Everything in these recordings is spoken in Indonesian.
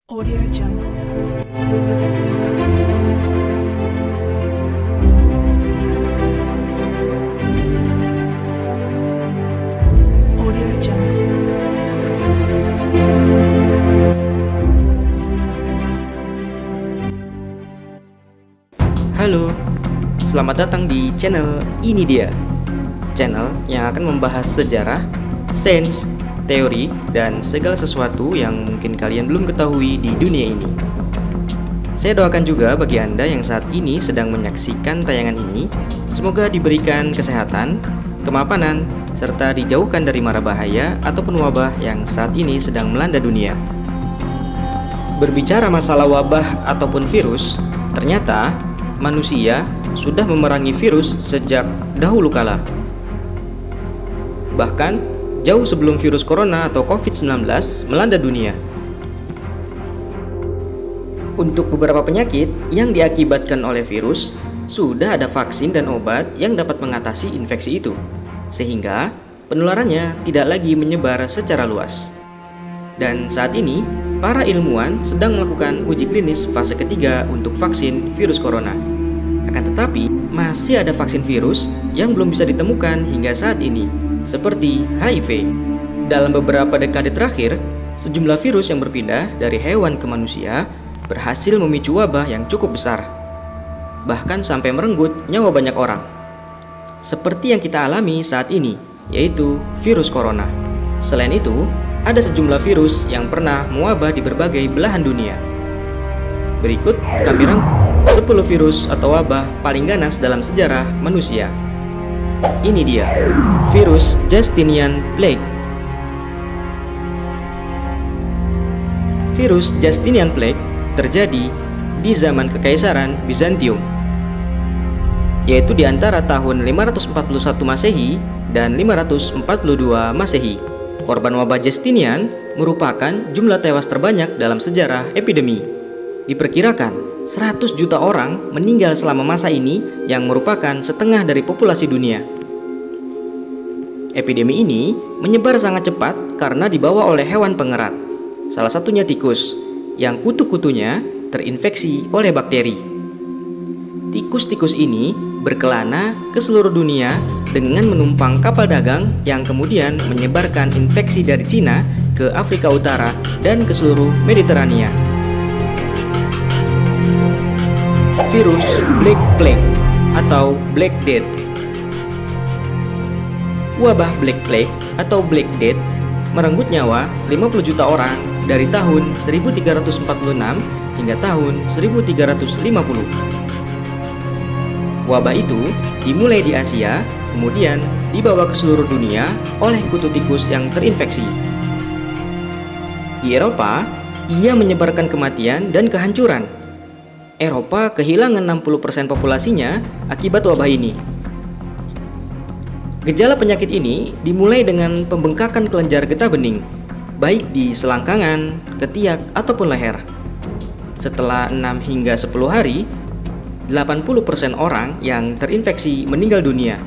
Audio Jungle. Audio Jungle. Halo, selamat datang di channel Ini Dia. Channel yang akan membahas sejarah, sains, teori, dan segala sesuatu yang mungkin kalian belum ketahui di dunia ini. Saya doakan juga bagi Anda yang saat ini sedang menyaksikan tayangan ini, semoga diberikan kesehatan, kemapanan, serta dijauhkan dari mara bahaya ataupun wabah yang saat ini sedang melanda dunia. Berbicara masalah wabah ataupun virus, ternyata manusia sudah memerangi virus sejak dahulu kala. Bahkan jauh sebelum virus corona atau COVID-19 melanda dunia. Untuk beberapa penyakit yang diakibatkan oleh virus, sudah ada vaksin dan obat yang dapat mengatasi infeksi itu, sehingga penularannya tidak lagi menyebar secara luas. Dan saat ini, para ilmuwan sedang melakukan uji klinis fase ketiga untuk vaksin virus corona. Akan tetapi, masih ada vaksin virus yang belum bisa ditemukan hingga saat ini, seperti HIV. Dalam beberapa dekade terakhir, sejumlah virus yang berpindah dari hewan ke manusia berhasil memicu wabah yang cukup besar, bahkan sampai merenggut nyawa banyak orang. Seperti yang kita alami saat ini, yaitu virus corona. Selain itu, ada sejumlah virus yang pernah mewabah di berbagai belahan dunia. Berikut kami rangkum 10 virus atau wabah paling ganas dalam sejarah manusia. Ini dia, virus Justinian Plague. Virus Justinian Plague terjadi di zaman Kekaisaran Bizantium, yaitu di antara tahun 541 Masehi dan 542 Masehi. Korban wabah Justinian merupakan jumlah tewas terbanyak dalam sejarah epidemi. Diperkirakan 100 juta orang meninggal selama masa ini, yang merupakan setengah dari populasi dunia. Epidemi ini menyebar sangat cepat karena dibawa oleh hewan pengerat, salah satunya tikus, yang kutu-kutunya terinfeksi oleh bakteri. Tikus-tikus ini berkelana ke seluruh dunia dengan menumpang kapal dagang yang kemudian menyebarkan infeksi dari Cina ke Afrika Utara dan ke seluruh Mediterania. Virus Black Plague atau Black Death. Wabah Black Plague atau Black Death merenggut nyawa 50 juta orang dari tahun 1346 hingga tahun 1350. Wabah itu dimulai di Asia, kemudian dibawa ke seluruh dunia oleh kutu tikus yang terinfeksi. Di Eropa, ia menyebarkan kematian dan kehancuran. Eropa kehilangan 60% populasinya akibat wabah ini. Gejala penyakit ini dimulai dengan pembengkakan kelenjar getah bening, baik di selangkangan, ketiak, ataupun leher. Setelah 6 hingga 10 hari, 80% orang yang terinfeksi meninggal dunia.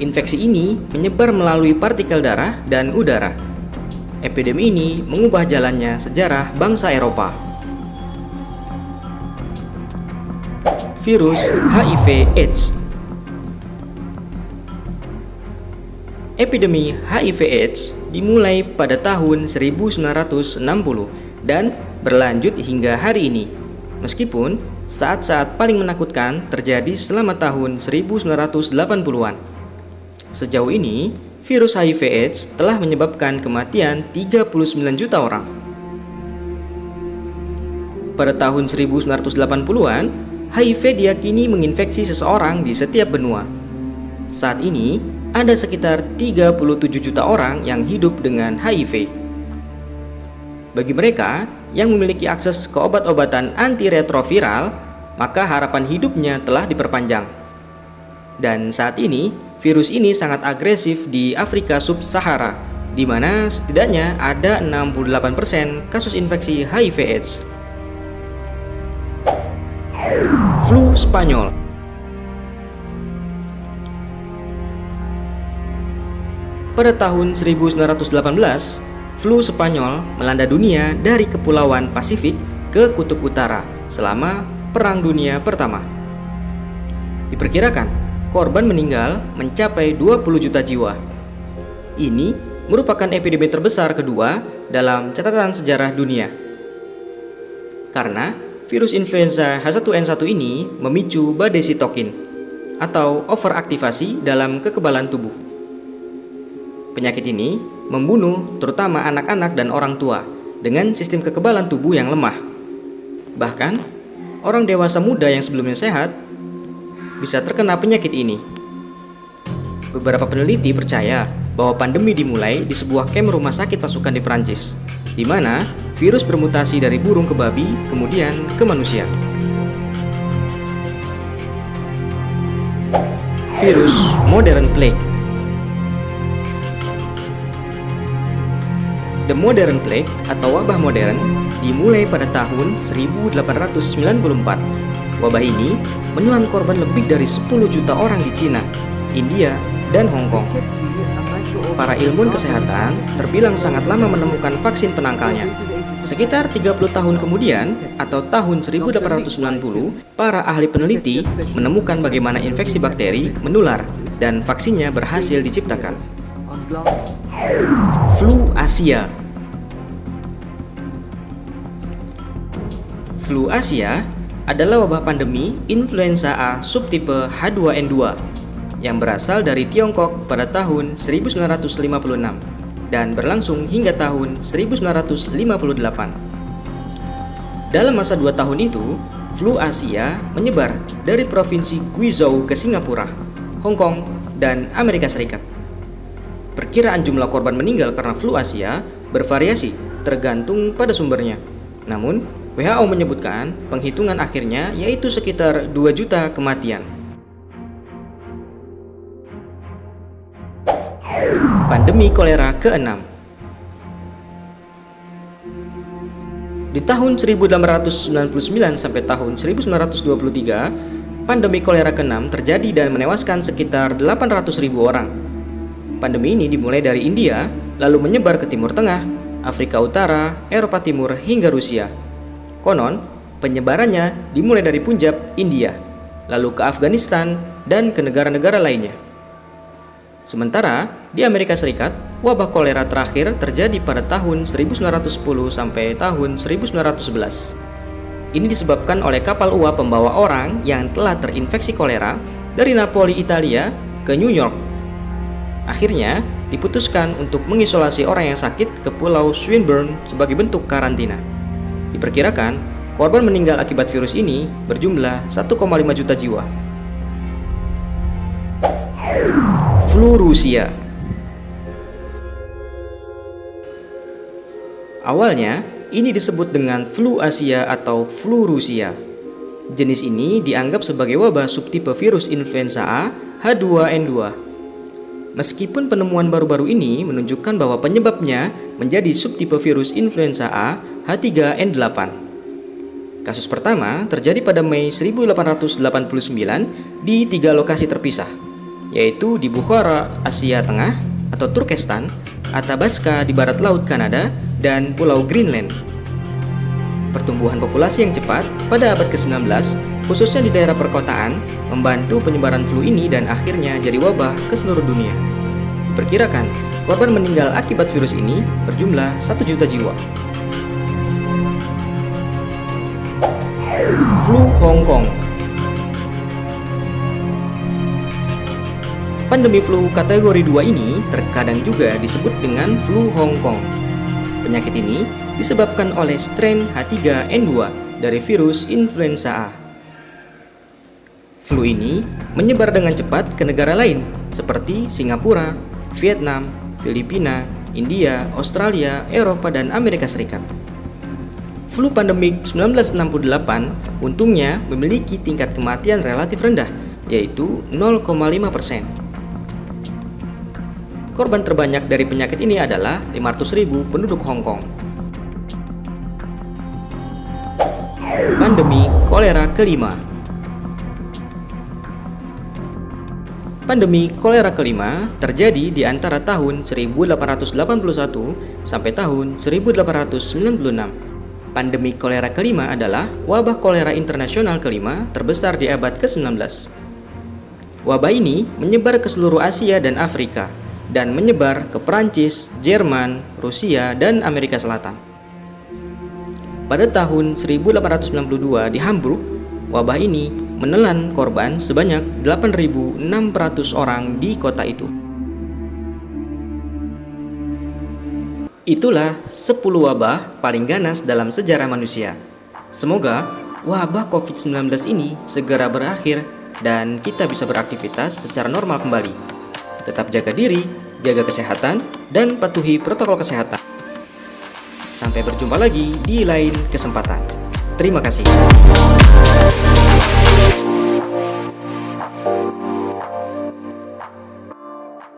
Infeksi ini menyebar melalui partikel darah dan udara. Epidemi ini mengubah jalannya sejarah bangsa Eropa. Virus HIV/AIDS. Epidemi HIV/AIDS dimulai pada tahun 1960 dan berlanjut hingga hari ini. Meskipun saat-saat paling menakutkan terjadi selama tahun 1980-an. Sejauh ini, virus HIV/AIDS telah menyebabkan kematian 39 juta orang. Pada tahun 1980-an, HIV diyakini menginfeksi seseorang di setiap benua. Saat ini, ada sekitar 37 juta orang yang hidup dengan HIV. Bagi mereka yang memiliki akses ke obat-obatan antiretroviral, maka harapan hidupnya telah diperpanjang. Dan saat ini, virus ini sangat agresif di Afrika Sub-Sahara, di mana setidaknya ada 68% kasus infeksi HIV/AIDS. Flu Spanyol. Pada tahun 1918, Flu Spanyol melanda dunia dari Kepulauan Pasifik ke Kutub Utara selama Perang Dunia Pertama. Diperkirakan, korban meninggal mencapai 20 juta jiwa. Ini merupakan epidemi terbesar kedua dalam catatan sejarah dunia. Karena virus influenza H1N1 ini memicu badai sitokin atau overaktivasi dalam kekebalan tubuh. Penyakit ini membunuh terutama anak-anak dan orang tua dengan sistem kekebalan tubuh yang lemah. Bahkan, orang dewasa muda yang sebelumnya sehat bisa terkena penyakit ini. Beberapa peneliti percaya bahwa pandemi dimulai di sebuah kamp rumah sakit pasukan di Prancis, di mana virus bermutasi dari burung ke babi, kemudian ke manusia. Virus Modern Plague. The Modern Plague atau wabah modern dimulai pada tahun 1894. Wabah ini menelan korban lebih dari 10 juta orang di Cina, India, dan Hong Kong. Para ilmuwan kesehatan terbilang sangat lama menemukan vaksin penangkalnya. Sekitar 30 tahun kemudian, atau tahun 1890, para ahli peneliti menemukan bagaimana infeksi bakteri menular dan vaksinnya berhasil diciptakan. Flu Asia. Flu Asia adalah wabah pandemi influenza A subtipe H2N2 yang berasal dari Tiongkok pada tahun 1956 dan berlangsung hingga tahun 1958. Dalam masa 2 tahun itu, flu Asia menyebar dari provinsi Guizhou ke Singapura, Hong Kong, dan Amerika Serikat. Perkiraan jumlah korban meninggal karena flu Asia bervariasi tergantung pada sumbernya. Namun, WHO menyebutkan penghitungan akhirnya yaitu sekitar 2 juta kematian. Pandemi kolera ke-6. Di tahun 1899 sampai tahun 1923, pandemi kolera ke-6 terjadi dan menewaskan sekitar 800.000 orang. Pandemi ini dimulai dari India, lalu menyebar ke Timur Tengah, Afrika Utara, Eropa Timur, hingga Rusia. Konon, penyebarannya dimulai dari Punjab, India, lalu ke Afghanistan, dan ke negara-negara lainnya. Sementara, di Amerika Serikat, wabah kolera terakhir terjadi pada tahun 1910 sampai tahun 1911. Ini disebabkan oleh kapal uap pembawa orang yang telah terinfeksi kolera dari Napoli, Italia, ke New York. Akhirnya, diputuskan untuk mengisolasi orang yang sakit ke Pulau Swinburne sebagai bentuk karantina. Diperkirakan, korban meninggal akibat virus ini berjumlah 1,5 juta jiwa. Flu Rusia. Awalnya, ini disebut dengan flu Asia atau flu Rusia. Jenis ini dianggap sebagai wabah subtipe virus influenza A H2N2. Meskipun penemuan baru-baru ini menunjukkan bahwa penyebabnya menjadi subtipe virus influenza A H3N8. Kasus pertama terjadi pada Mei 1889 di 3 lokasi terpisah, yaitu di Bukhara, Asia Tengah atau Turkestan, Athabasca di barat laut Kanada, dan Pulau Greenland. Pertumbuhan populasi yang cepat pada abad ke-19, khususnya di daerah perkotaan, membantu penyebaran flu ini dan akhirnya jadi wabah ke seluruh dunia. Diperkirakan, korban meninggal akibat virus ini berjumlah 1 juta jiwa. Flu Hong Kong. Pandemi flu kategori 2 ini terkadang juga disebut dengan flu Hong Kong. Penyakit ini disebabkan oleh strain H3N2 dari virus influenza A. Flu ini menyebar dengan cepat ke negara lain seperti Singapura, Vietnam, Filipina, India, Australia, Eropa, dan Amerika Serikat. Flu pandemik 1968 untungnya memiliki tingkat kematian relatif rendah, yaitu 0,5%. Korban terbanyak dari penyakit ini adalah 500.000 penduduk Hong Kong. Pandemi kolera ke-5. Pandemi kolera kelima terjadi di antara tahun 1881 sampai tahun 1896. Pandemi kolera kelima adalah wabah kolera internasional kelima terbesar di abad ke-19. Wabah ini menyebar ke seluruh Asia dan Afrika dan menyebar ke Perancis, Jerman, Rusia, dan Amerika Selatan. Pada tahun 1892 di Hamburg, wabah ini menelan korban sebanyak 8.600 orang di kota itu. Itulah 10 wabah paling ganas dalam sejarah manusia. Semoga wabah COVID-19 ini segera berakhir dan kita bisa beraktivitas secara normal kembali. Tetap jaga diri, jaga kesehatan, dan patuhi protokol kesehatan. Sampai berjumpa lagi di lain kesempatan. Terima kasih.